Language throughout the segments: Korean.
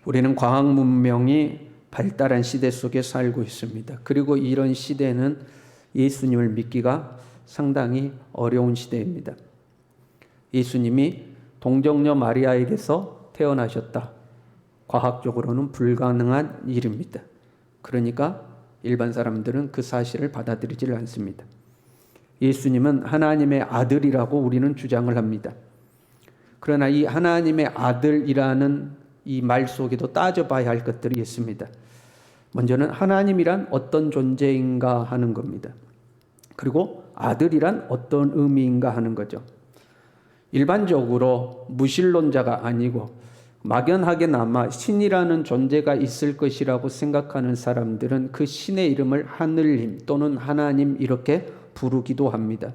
우리는 과학 문명이 발달한 시대 속에 살고 있습니다. 그리고 이런 시대는 예수님을 믿기가 상당히 어려운 시대입니다. 예수님이 동정녀 마리아에게서 태어나셨다. 과학적으로는 불가능한 일입니다. 그러니까 일반 사람들은 그 사실을 받아들이질 않습니다. 예수님은 하나님의 아들이라고 우리는 주장을 합니다. 그러나 이 하나님의 아들이라는 이 말 속에도 따져봐야 할 것들이 있습니다. 먼저는 하나님이란 어떤 존재인가 하는 겁니다. 그리고 아들이란 어떤 의미인가 하는 거죠. 일반적으로 무신론자가 아니고 막연하게나마 신이라는 존재가 있을 것이라고 생각하는 사람들은 그 신의 이름을 하늘님 또는 하나님 이렇게 부르기도 합니다.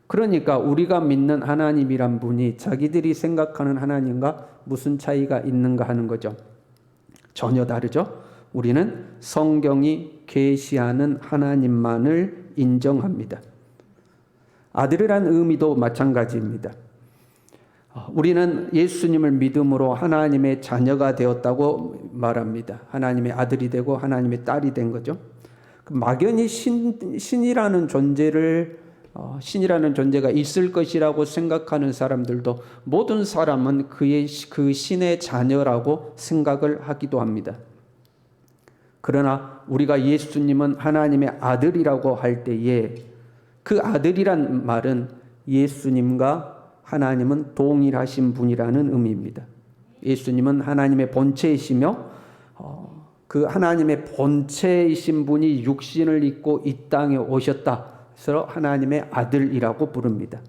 그러니까 우리가 믿는 하나님이란 분이 자기들이 생각하는 하나님과 무슨 차이가 있는가 하는 거죠. 전혀 다르죠. 우리는 성경이 계시하는 하나님만을 인정합니다. 아들이란 의미도 마찬가지입니다. 우리는 예수님을 믿음으로 하나님의 자녀가 되었다고 말합니다. 하나님의 아들이 되고 하나님의 딸이 된 거죠. 막연히 신이라는 존재가 있을 것이라고 생각하는 사람들도 모든 사람은 그 신의 자녀라고 생각을 하기도 합니다. 그러나 우리가 예수님은 하나님의 아들이라고 할 때에 그 아들이란 말은 예수님과 하나님은 동일하신 분이라는 의미입니다. 예수님은 하나님의 본체이시며 그 하나님의 본체이신 분이 육신을 입고 이 땅에 오셨다. 그래서 하나님의 아들이라고 부릅니다.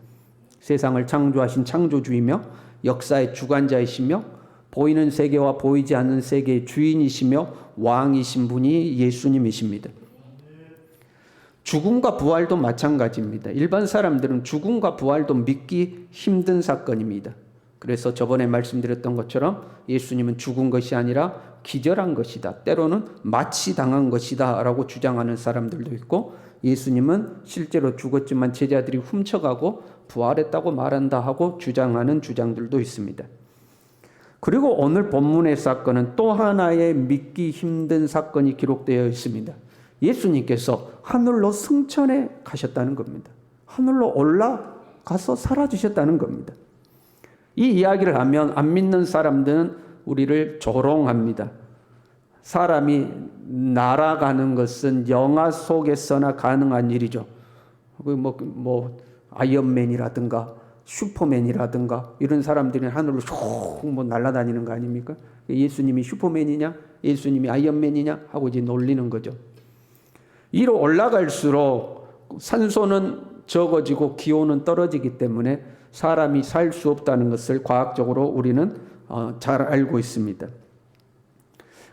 세상을 창조하신 창조주이며 역사의 주관자이시며 보이는 세계와 보이지 않는 세계의 주인이시며 왕이신 분이 예수님이십니다. 죽음과 부활도 마찬가지입니다. 일반 사람들은 죽음과 부활도 믿기 힘든 사건입니다. 그래서 저번에 말씀드렸던 것처럼 예수님은 죽은 것이 아니라 기절한 것이다. 때로는 마취당한 것이다 라고 주장하는 사람들도 있고, 예수님은 실제로 죽었지만 제자들이 훔쳐가고 부활했다고 말한다 하고 주장하는 주장들도 있습니다. 그리고 오늘 본문의 사건은 또 하나의 믿기 힘든 사건이 기록되어 있습니다. 예수님께서 하늘로 승천해 가셨다는 겁니다. 하늘로 올라가서 사라지셨다는 겁니다. 이 이야기를 하면 안 믿는 사람들은 우리를 조롱합니다. 사람이 날아가는 것은 영화 속에서나 가능한 일이죠. 아이언맨이라든가 슈퍼맨이라든가 이런 사람들이 하늘로 쭉 날아다니는 거 아닙니까? 예수님이 슈퍼맨이냐, 예수님이 아이언맨이냐 하고 이제 놀리는 거죠. 위로 올라갈수록 산소는 적어지고 기온은 떨어지기 때문에 사람이 살 수 없다는 것을 과학적으로 우리는 잘 알고 있습니다.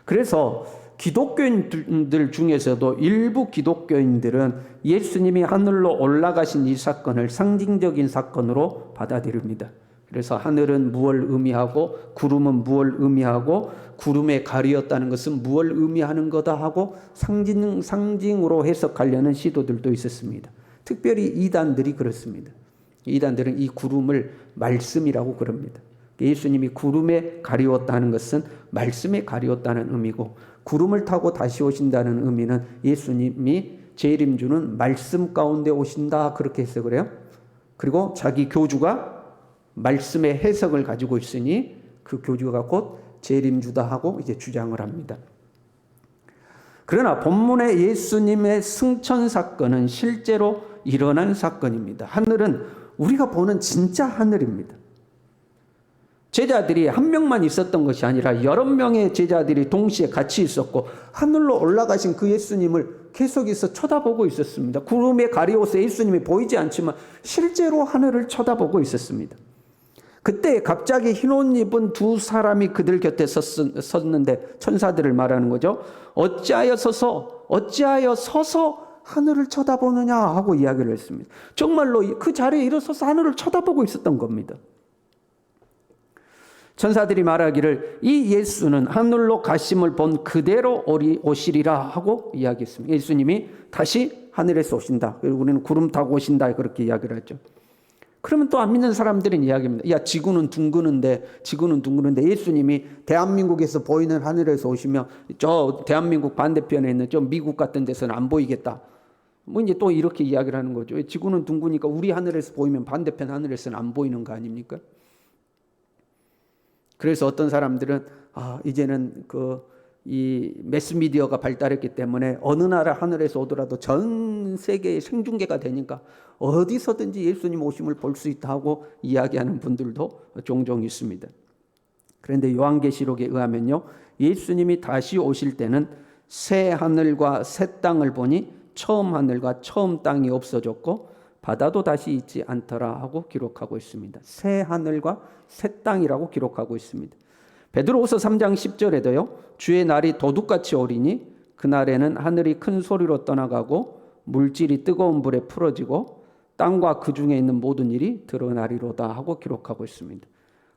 그래서 기독교인들 중에서도 일부 기독교인들은 예수님이 하늘로 올라가신 이 사건을 상징적인 사건으로 받아들입니다. 그래서 하늘은 무엇을 의미하고 구름은 무엇을 의미하고 구름에 가리었다는 것은 무엇을 의미하는 거다 하고 상징으로 해석하려는 시도들도 있었습니다. 특별히 이단들이 그렇습니다. 이단들은 이 구름을 말씀이라고 그럽니다. 예수님이 구름에 가리웠다는 것은 말씀에 가리웠다는 의미고, 구름을 타고 다시 오신다는 의미는 예수님이 재림주는 말씀 가운데 오신다 그렇게 해석을 해요. 그리고 자기 교주가 말씀의 해석을 가지고 있으니 그 교주가 곧 재림주다 하고 이제 주장을 합니다. 그러나 본문의 예수님의 승천 사건은 실제로 일어난 사건입니다. 하늘은 우리가 보는 진짜 하늘입니다. 제자들이 한 명만 있었던 것이 아니라 여러 명의 제자들이 동시에 같이 있었고, 하늘로 올라가신 그 예수님을 계속해서 쳐다보고 있었습니다. 구름에 가리워서 예수님이 보이지 않지만 실제로 하늘을 쳐다보고 있었습니다. 그때 갑자기 흰 옷 입은 두 사람이 그들 곁에 섰는데, 천사들을 말하는 거죠. 어찌하여 서서 하늘을 쳐다보느냐 하고 이야기를 했습니다. 정말로 그 자리에 일어서서 하늘을 쳐다보고 있었던 겁니다. 천사들이 말하기를 이 예수는 하늘로 가심을 본 그대로 오시리라 하고 이야기했습니다. 예수님이 다시 하늘에서 오신다. 그리고 우리는 구름 타고 오신다 그렇게 이야기를 하죠. 그러면 또 안 믿는 사람들은 이야기합니다. 야, 지구는 둥그는데 예수님이 대한민국에서 보이는 하늘에서 오시면 저 대한민국 반대편에 있는 저 미국 같은 데서는 안 보이겠다. 뭐 이제 또 이렇게 이야기를 하는 거죠. 지구는 둥그니까 우리 하늘에서 보이면 반대편 하늘에서는 안 보이는 거 아닙니까? 그래서 어떤 사람들은 이제는 이 매스미디어가 발달했기 때문에 어느 나라 하늘에서 오더라도 전 세계에 생중계가 되니까 어디서든지 예수님 오심을 볼 수 있다 하고 이야기하는 분들도 종종 있습니다. 그런데 요한계시록에 의하면요, 예수님이 다시 오실 때는 새 하늘과 새 땅을 보니 처음 하늘과 처음 땅이 없어졌고 바다도 다시 있지 않더라 하고 기록하고 있습니다. 새 하늘과 새 땅이라고 기록하고 있습니다. 베드로후서 3장 10절에도요. 주의 날이 도둑같이 오리니 그날에는 하늘이 큰 소리로 떠나가고 물질이 뜨거운 불에 풀어지고 땅과 그 중에 있는 모든 일이 드러나리로다 하고 기록하고 있습니다.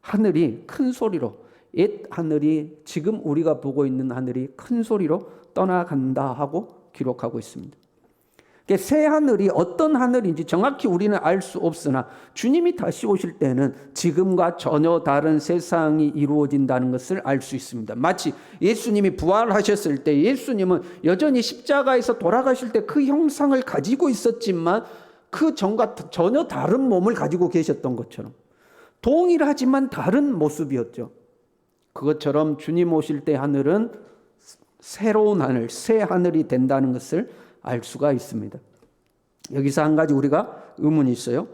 하늘이 큰 소리로, 옛 하늘이 지금 우리가 보고 있는 하늘이 큰 소리로 떠나간다 하고 기록하고 있습니다. 새 하늘이 어떤 하늘인지 정확히 우리는 알 수 없으나 주님이 다시 오실 때는 지금과 전혀 다른 세상이 이루어진다는 것을 알 수 있습니다. 마치 예수님이 부활하셨을 때 예수님은 여전히 십자가에서 돌아가실 때 그 형상을 가지고 있었지만 그 전과 전혀 다른 몸을 가지고 계셨던 것처럼 동일하지만 다른 모습이었죠. 그것처럼 주님 오실 때 하늘은 새로운 하늘, 새 하늘이 된다는 것을 알 수가 있습니다. 여기서 한 가지 우리가 의문이 있어요.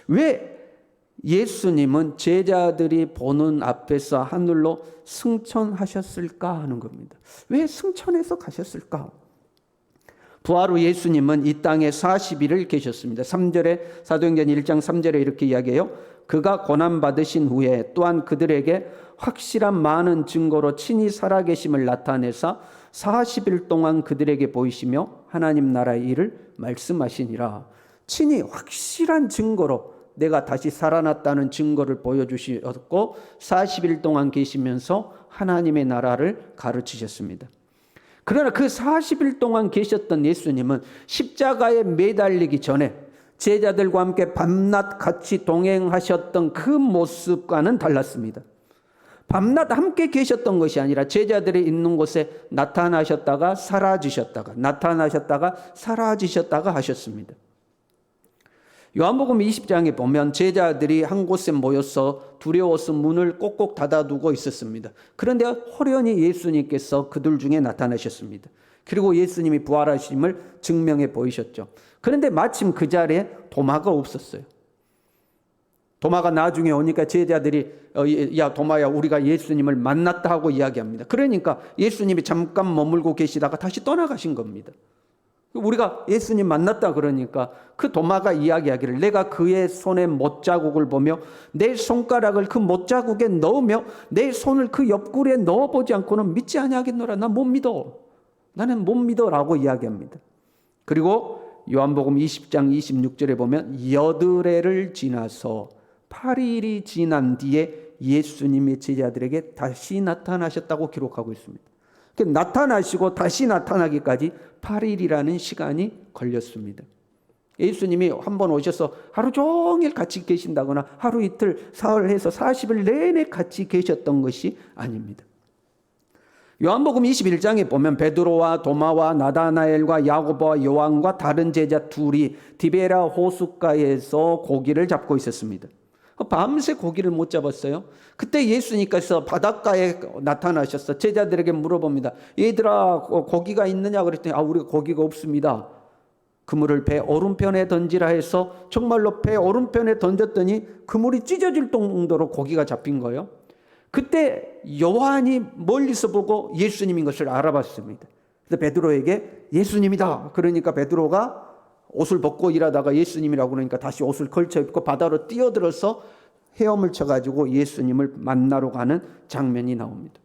왜 예수님은 제자들이 보는 앞에서 하늘로 승천하셨을까 하는 겁니다. 왜 승천해서 가셨을까? 부활 후 예수님은 이 땅에 40일을 계셨습니다. 3절에 사도행전 1장 3절에 이렇게 이야기해요. 그가 고난받으신 후에 또한 그들에게 확실한 많은 증거로 친히 살아계심을 나타내사 40일 동안 그들에게 보이시며 하나님 나라의 일을 말씀하시니라. 친히 확실한 증거로 내가 다시 살아났다는 증거를 보여주셨고 40일 동안 계시면서 하나님의 나라를 가르치셨습니다. 그러나 그 40일 동안 계셨던 예수님은 십자가에 매달리기 전에 제자들과 함께 밤낮 같이 동행하셨던 그 모습과는 달랐습니다. 밤낮 함께 계셨던 것이 아니라 제자들이 있는 곳에 나타나셨다가 사라지셨다가 나타나셨다가 사라지셨다가 하셨습니다. 요한복음 20장에 보면 제자들이 한 곳에 모여서 두려워서 문을 꼭꼭 닫아두고 있었습니다. 그런데 호련히 예수님께서 그들 중에 나타나셨습니다. 그리고 예수님이 부활하심을 증명해 보이셨죠. 그런데 마침 그 자리에 도마가 없었어요. 도마가 나중에 오니까 제자들이 야 도마야 우리가 예수님을 만났다 하고 이야기합니다. 그러니까 예수님이 잠깐 머물고 계시다가 다시 떠나가신 겁니다. 우리가 예수님 만났다 그러니까 그 도마가 이야기하기를 내가 그의 손에 못자국을 보며 내 손가락을 그 못자국에 넣으며 내 손을 그 옆구리에 넣어보지 않고는 믿지 아니하겠노라. 나 못 믿어. 나는 못 믿어 라고 이야기합니다. 그리고 요한복음 20장 26절에 보면 여드레를 지나서 8일이 지난 뒤에 예수님의 제자들에게 다시 나타나셨다고 기록하고 있습니다. 나타나시고 다시 나타나기까지 8일이라는 시간이 걸렸습니다. 예수님이 한번 오셔서 하루 종일 같이 계신다거나 하루 이틀 사흘 해서 40일 내내 같이 계셨던 것이 아닙니다. 요한복음 21장에 보면 베드로와 도마와 나다나엘과 야고보와 요한과 다른 제자 둘이 디베라 호숫가에서 고기를 잡고 있었습니다. 밤새 고기를 못 잡았어요. 그때 예수님께서 바닷가에 나타나셔서 제자들에게 물어봅니다. 얘들아 고기가 있느냐 그랬더니 우리가 고기가 없습니다. 그물을 배 오른편에 던지라 해서 정말로 배 오른편에 던졌더니 그물이 찢어질 정도로 고기가 잡힌 거예요. 그때 요한이 멀리서 보고 예수님인 것을 알아봤습니다. 그래서 베드로에게 예수님이다. 그러니까 베드로가 옷을 벗고 일하다가 예수님이라고 그러니까 다시 옷을 걸쳐 입고 바다로 뛰어들어서 헤엄을 쳐가지고 예수님을 만나러 가는 장면이 나옵니다.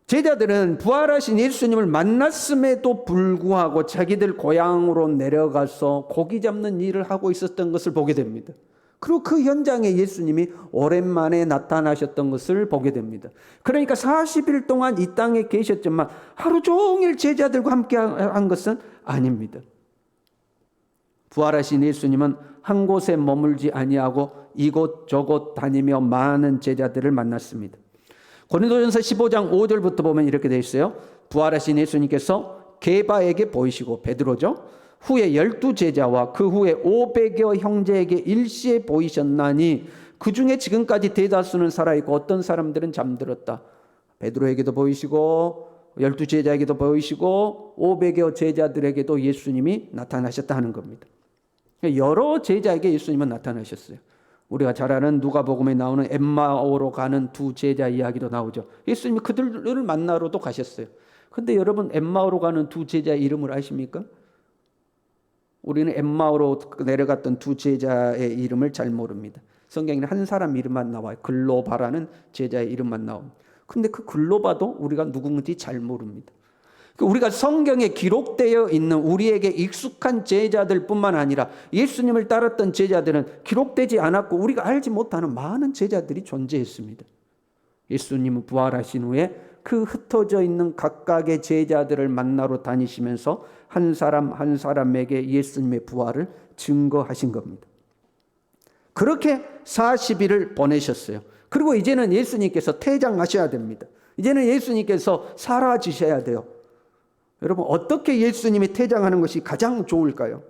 제자들은 부활하신 예수님을 만났음에도 불구하고 자기들 고향으로 내려가서 고기 잡는 일을 하고 있었던 것을 보게 됩니다. 그리고 그 현장에 예수님이 오랜만에 나타나셨던 것을 보게 됩니다. 그러니까 40일 동안 이 땅에 계셨지만 하루 종일 제자들과 함께 한 것은 아닙니다. 부활하신 예수님은 한 곳에 머물지 아니하고 이곳저곳 다니며 많은 제자들을 만났습니다. 고린도전서 15장 5절부터 보면 이렇게 되어 있어요. 부활하신 예수님께서 게바에게 보이시고, 베드로죠. 후에 12제자와 그 후에 500여 형제에게 일시에 보이셨나니 그 중에 지금까지 대다수는 살아있고 어떤 사람들은 잠들었다. 베드로에게도 보이시고 12제자에게도 보이시고 500여 제자들에게도 예수님이 나타나셨다 하는 겁니다. 여러 제자에게 예수님은 나타나셨어요. 우리가 잘 아는 누가복음에 나오는 엠마오로 가는 두 제자 이야기도 나오죠. 예수님이 그들을 만나러도 가셨어요. 근데 여러분, 엠마오로 가는 두 제자의 이름을 아십니까? 우리는 엠마오로 내려갔던 두 제자의 이름을 잘 모릅니다. 성경에는 한 사람 이름만 나와요. 글로바라는 제자의 이름만 나옵니다. 근데 그 글로바도 우리가 누군지 잘 모릅니다. 우리가 성경에 기록되어 있는 우리에게 익숙한 제자들 뿐만 아니라 예수님을 따랐던 제자들은 기록되지 않았고 우리가 알지 못하는 많은 제자들이 존재했습니다. 예수님은 부활하신 후에 그 흩어져 있는 각각의 제자들을 만나러 다니시면서 한 사람 한 사람에게 예수님의 부활을 증거하신 겁니다. 그렇게 40일을 보내셨어요. 그리고 이제는 예수님께서 퇴장하셔야 됩니다. 이제는 예수님께서 사라지셔야 돼요. 여러분, 어떻게 예수님이 퇴장하는 것이 가장 좋을까요?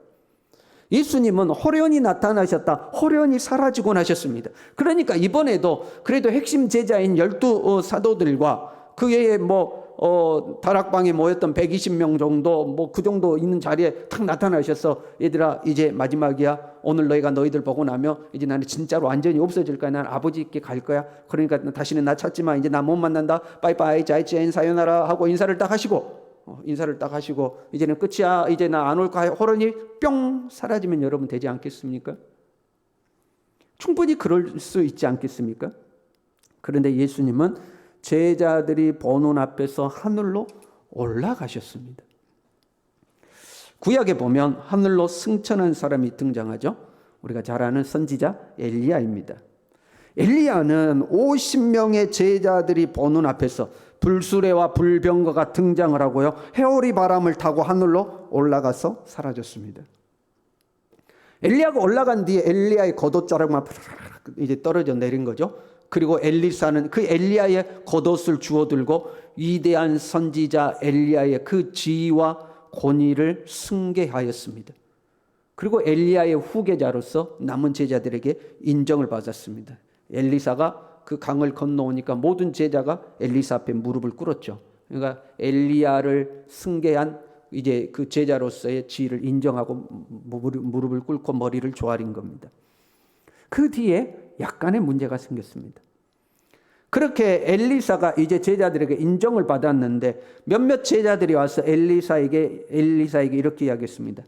예수님은 호련히 나타나셨다, 호련히 사라지고 나셨습니다. 그러니까 이번에도 그래도 핵심 제자인 12 사도들과 그 외에 다락방에 모였던 120명 정도, 그 정도 있는 자리에 탁 나타나셔서, 얘들아, 이제 마지막이야. 오늘 너희가 너희들 보고 나면 이제 나는 진짜로 완전히 없어질 거야. 난 아버지께 갈 거야. 그러니까 다시는 나 찾지만 이제 나 못 만난다. 빠이빠이, 자이젠, 사요나라 하고 인사를 딱 하시고 이제는 끝이야. 이제 나 안 올 거야. 호련히 뿅 사라지면 여러분 되지 않겠습니까? 충분히 그럴 수 있지 않겠습니까? 그런데 예수님은 제자들이 보는 앞에서 하늘로 올라가셨습니다. 구약에 보면 하늘로 승천한 사람이 등장하죠. 우리가 잘 아는 선지자 엘리야입니다. 엘리야는 50명의 제자들이 보는 앞에서 불수레와 불병거가 등장을 하고요, 해오리 바람을 타고 하늘로 올라가서 사라졌습니다. 엘리야가 올라간 뒤에 엘리야의 겉옷자락만 이제 떨어져 내린 거죠. 그리고 엘리사는 그 엘리야의 겉옷을 주워들고 위대한 선지자 엘리야의 그 지위와 권위를 승계하였습니다. 그리고 엘리야의 후계자로서 남은 제자들에게 인정을 받았습니다. 엘리사가 그 강을 건너오니까 모든 제자가 엘리사 앞에 무릎을 꿇었죠. 그러니까 엘리야를 승계한 이제 그 제자로서의 지위를 인정하고 무릎을 꿇고 머리를 조아린 겁니다. 그 뒤에 약간의 문제가 생겼습니다. 그렇게 엘리사가 이제 제자들에게 인정을 받았는데 몇몇 제자들이 와서 엘리사에게 이렇게 이야기했습니다.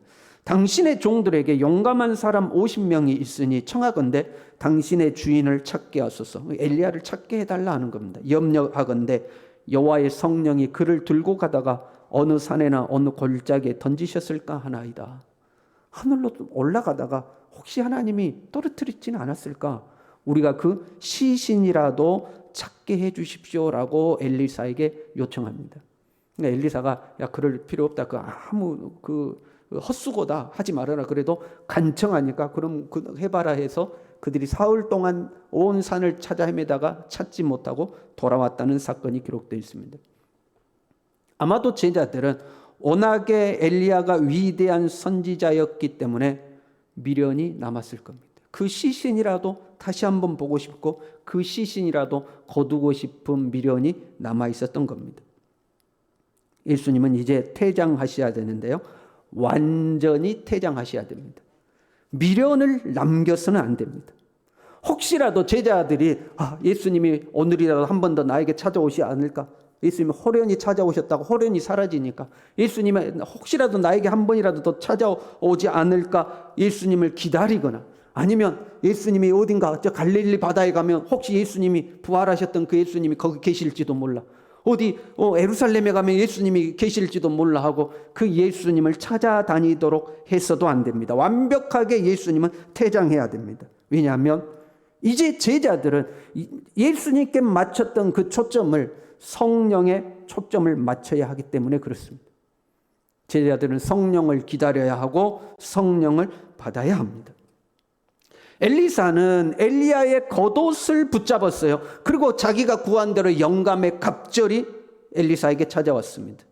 당신의 종들에게 용감한 사람 50명이 있으니 청하건대 당신의 주인을 찾게 하소서. 엘리야를 찾게 해달라 하는 겁니다. 염려하건대 여호와의 성령이 그를 들고 가다가 어느 산에나 어느 골짜기에 던지셨을까 하나이다. 하늘로 올라가다가 혹시 하나님이 떨어뜨리지는 않았을까? 우리가 그 시신이라도 찾게 해 주십시오라고 엘리사에게 요청합니다. 그러니까 엘리사가 야, 그럴 필요 없다. 아무 헛수고다. 하지 말아라. 그래도 간청하니까 그럼 해봐라 해서 그들이 사흘 동안 온 산을 찾아 헤매다가 찾지 못하고 돌아왔다는 사건이 기록되어 있습니다. 아마도 제자들은 워낙에 엘리야가 위대한 선지자였기 때문에 미련이 남았을 겁니다. 그 시신이라도 다시 한번 보고 싶고 그 시신이라도 거두고 싶은 미련이 남아 있었던 겁니다. 예수님은 이제 퇴장하셔야 되는데요, 완전히 퇴장하셔야 됩니다. 미련을 남겨서는 안 됩니다. 혹시라도 제자들이 예수님이 오늘이라도 한 번 더 나에게 찾아오지 않을까? 예수님이 호련히 찾아오셨다고 호련히 사라지니까 예수님이 혹시라도 나에게 한 번이라도 더 찾아오지 않을까? 예수님을 기다리거나, 아니면 예수님이 어딘가 저 갈릴리 바다에 가면 혹시 예수님이 부활하셨던 그 예수님이 거기 계실지도 몰라. 어디 예루살렘에 가면 예수님이 계실지도 몰라 하고 그 예수님을 찾아다니도록 해서도 안 됩니다. 완벽하게 예수님은 퇴장해야 됩니다. 왜냐하면 이제 제자들은 예수님께 맞췄던 그 초점을 성령에 초점을 맞춰야 하기 때문에 그렇습니다. 제자들은 성령을 기다려야 하고 성령을 받아야 합니다. 엘리사는 엘리야의 겉옷을 붙잡았어요. 그리고 자기가 구한 대로 영감의 갑절이 엘리사에게 찾아왔습니다.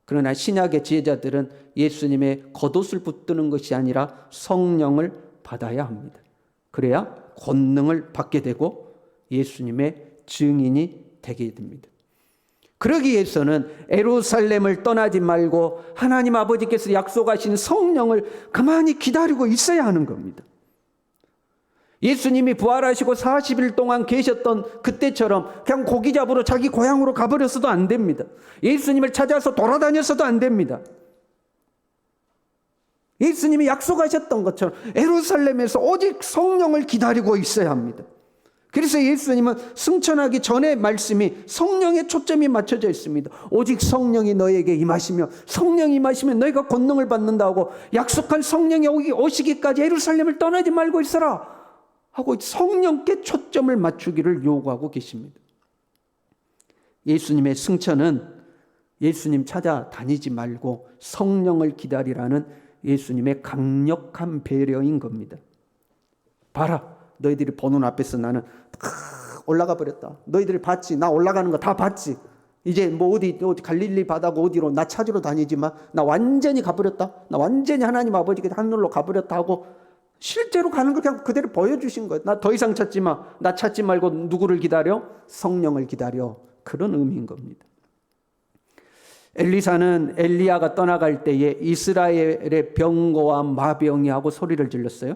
그러나 신약의 지혜자들은 예수님의 겉옷을 붙드는 것이 아니라 성령을 받아야 합니다. 그래야 권능을 받게 되고 예수님의 증인이 되게 됩니다. 그러기 위해서는 예루살렘을 떠나지 말고 하나님 아버지께서 약속하신 성령을 가만히 기다리고 있어야 하는 겁니다. 예수님이 부활하시고 40일 동안 계셨던 그때처럼 그냥 고기 잡으러 자기 고향으로 가버렸어도 안 됩니다. 예수님을 찾아서 돌아다녔어도 안 됩니다. 예수님이 약속하셨던 것처럼 예루살렘에서 오직 성령을 기다리고 있어야 합니다. 그래서 예수님은 승천하기 전의 말씀이 성령에 초점이 맞춰져 있습니다. 오직 성령이 너에게 임하시며 성령이 임하시면 너희가 권능을 받는다고 약속한 성령이 오시기까지 예루살렘을 떠나지 말고 있어라 하고 성령께 초점을 맞추기를 요구하고 계십니다. 예수님의 승천은 예수님 찾아다니지 말고 성령을 기다리라는 예수님의 강력한 배려인 겁니다. 봐라, 너희들이 보는 앞에서 나는 올라가 버렸다. 너희들이 봤지? 나 올라가는 거 다 봤지? 이제 뭐 어디 갈릴리 바다고 어디로 나 찾으러 다니지만 나 완전히 가버렸다. 나 완전히 하나님 아버지께 하늘로 가버렸다 하고 실제로 가는 걸 그냥 그대로 보여주신 거예요. 나 더 이상 찾지 마. 나 찾지 말고 누구를 기다려? 성령을 기다려. 그런 의미인 겁니다. 엘리사는 엘리야가 떠나갈 때에 이스라엘의 병거와 마병이 하고 소리를 질렀어요.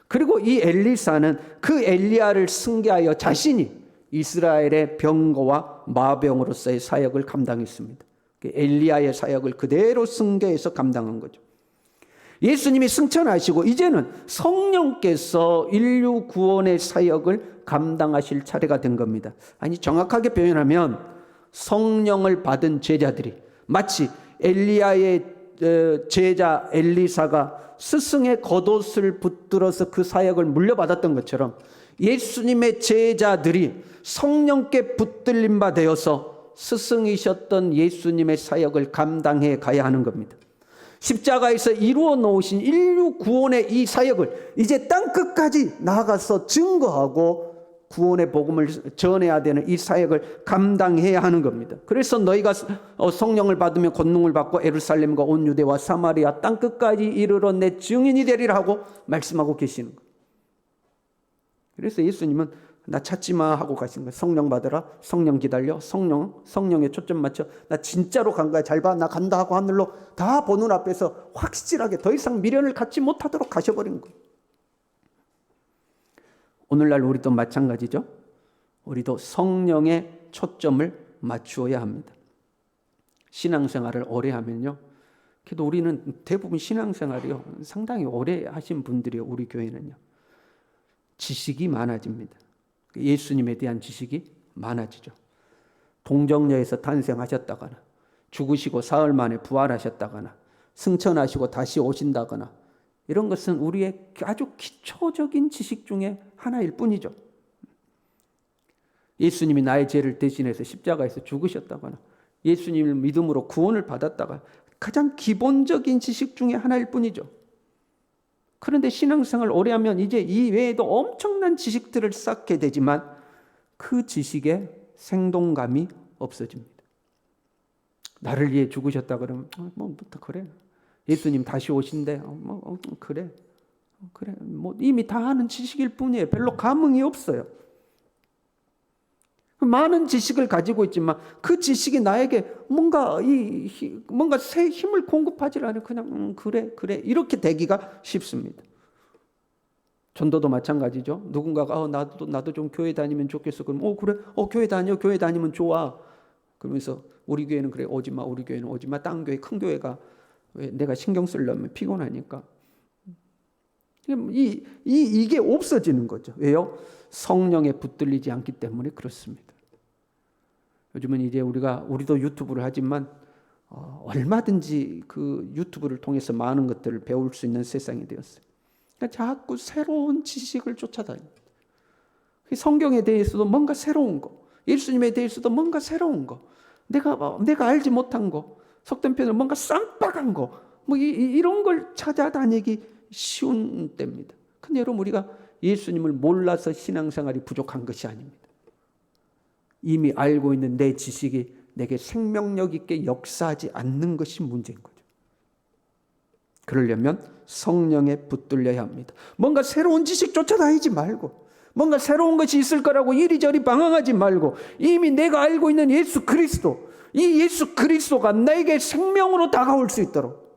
그리고 이 엘리사는 그 엘리야를 승계하여 자신이 이스라엘의 병거와 마병으로서의 사역을 감당했습니다. 엘리야의 사역을 그대로 승계해서 감당한 거죠. 예수님이 승천하시고 이제는 성령께서 인류 구원의 사역을 감당하실 차례가 된 겁니다. 아니, 정확하게 표현하면 성령을 받은 제자들이 마치 엘리야의 제자 엘리사가 스승의 겉옷을 붙들어서 그 사역을 물려받았던 것처럼 예수님의 제자들이 성령께 붙들림 바 되어서 스승이셨던 예수님의 사역을 감당해 가야 하는 겁니다. 십자가에서 이루어 놓으신 인류 구원의 이 사역을 이제 땅끝까지 나아가서 증거하고 구원의 복음을 전해야 되는 이 사역을 감당해야 하는 겁니다. 그래서 너희가 성령을 받으면 권능을 받고 예루살렘과 온 유대와 사마리아 땅끝까지 이르러 내 증인이 되리라 하고 말씀하고 계시는 거예요. 그래서 예수님은 나 찾지 마 하고 가신 거예요. 성령 받으라. 성령 기다려. 성령에 초점 맞춰. 나 진짜로 간 거야. 잘 봐. 나 간다 하고 하늘로 다 보는 앞에서 확실하게 더 이상 미련을 갖지 못하도록 가셔버린 거예요. 오늘날 우리도 마찬가지죠. 우리도 성령에 초점을 맞추어야 합니다. 신앙생활을 오래 하면요. 그래도 우리는 대부분 신앙생활이요. 상당히 오래 하신 분들이요. 우리 교회는요. 지식이 많아집니다. 예수님에 대한 지식이 많아지죠. 동정녀에서 탄생하셨다거나 죽으시고 사흘 만에 부활하셨다거나 승천하시고 다시 오신다거나 이런 것은 우리의 아주 기초적인 지식 중에 하나일 뿐이죠. 예수님이 나의 죄를 대신해서 십자가에서 죽으셨다거나 예수님을 믿음으로 구원을 받았다가 가장 기본적인 지식 중에 하나일 뿐이죠. 그런데 신앙생활을 오래 하면 이제 이 외에도 엄청난 지식들을 쌓게 되지만 그 지식에 생동감이 없어집니다. 나를 위해 죽으셨다 그러면 뭐부터 그래. 예수님 다시 오신대. 그래. 뭐 이미 다 아는 지식일 뿐이에요. 별로 감흥이 없어요. 많은 지식을 가지고 있지만 그 지식이 나에게 뭔가 새 힘을 공급하지 않아요. 그냥 그래 이렇게 되기가 쉽습니다. 전도도 마찬가지죠. 누군가가 나도 좀 교회 다니면 좋겠어. 그럼 그래. 교회 다니면 좋아. 그러면서 우리 교회는 그래 오지 마. 우리 교회는 오지 마. 딴 교회 큰 교회가 왜 내가 신경 쓰려면 피곤하니까. 이게 없어지는 거죠. 왜요? 성령에 붙들리지 않기 때문에 그렇습니다. 요즘은 이제 우리도 유튜브를 하지만 얼마든지 그 유튜브를 통해서 많은 것들을 배울 수 있는 세상이 되었어요. 그러니까 자꾸 새로운 지식을 쫓아다닙니다. 성경에 대해서도 뭔가 새로운 거, 예수님에 대해서도 뭔가 새로운 거, 내가 알지 못한 거, 속된 표현으로 뭔가 쌈박한 거, 뭐 이런 걸 찾아다니기 쉬운 때입니다. 근데 여러분, 우리가 예수님을 몰라서 신앙생활이 부족한 것이 아닙니다. 이미 알고 있는 내 지식이 내게 생명력 있게 역사하지 않는 것이 문제인 거죠. 그러려면 성령에 붙들려야 합니다. 뭔가 새로운 지식 쫓아다니지 말고, 뭔가 새로운 것이 있을 거라고 이리저리 방황하지 말고, 이미 내가 알고 있는 예수 그리스도, 이 예수 그리스도가 나에게 생명으로 다가올 수 있도록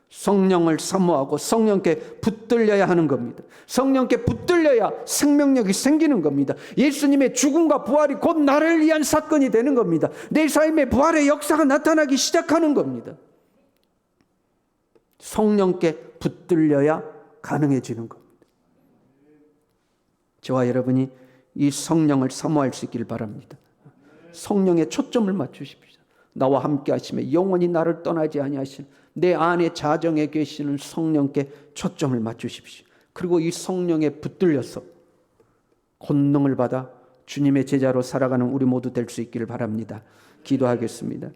성령을 사모하고 성령께 붙들려야 하는 겁니다. 성령께 붙들려야 생명력이 생기는 겁니다. 예수님의 죽음과 부활이 곧 나를 위한 사건이 되는 겁니다. 내 삶에 부활의 역사가 나타나기 시작하는 겁니다. 성령께 붙들려야 가능해지는 겁니다. 저와 여러분이 이 성령을 사모할 수 있기를 바랍니다. 성령에 초점을 맞추십시오. 나와 함께 하시며 영원히 나를 떠나지 아니하시는 내 안에 자정에 계시는 성령께 초점을 맞추십시오. 그리고 이 성령에 붙들려서 권능을 받아 주님의 제자로 살아가는 우리 모두 될 수 있기를 바랍니다. 기도하겠습니다.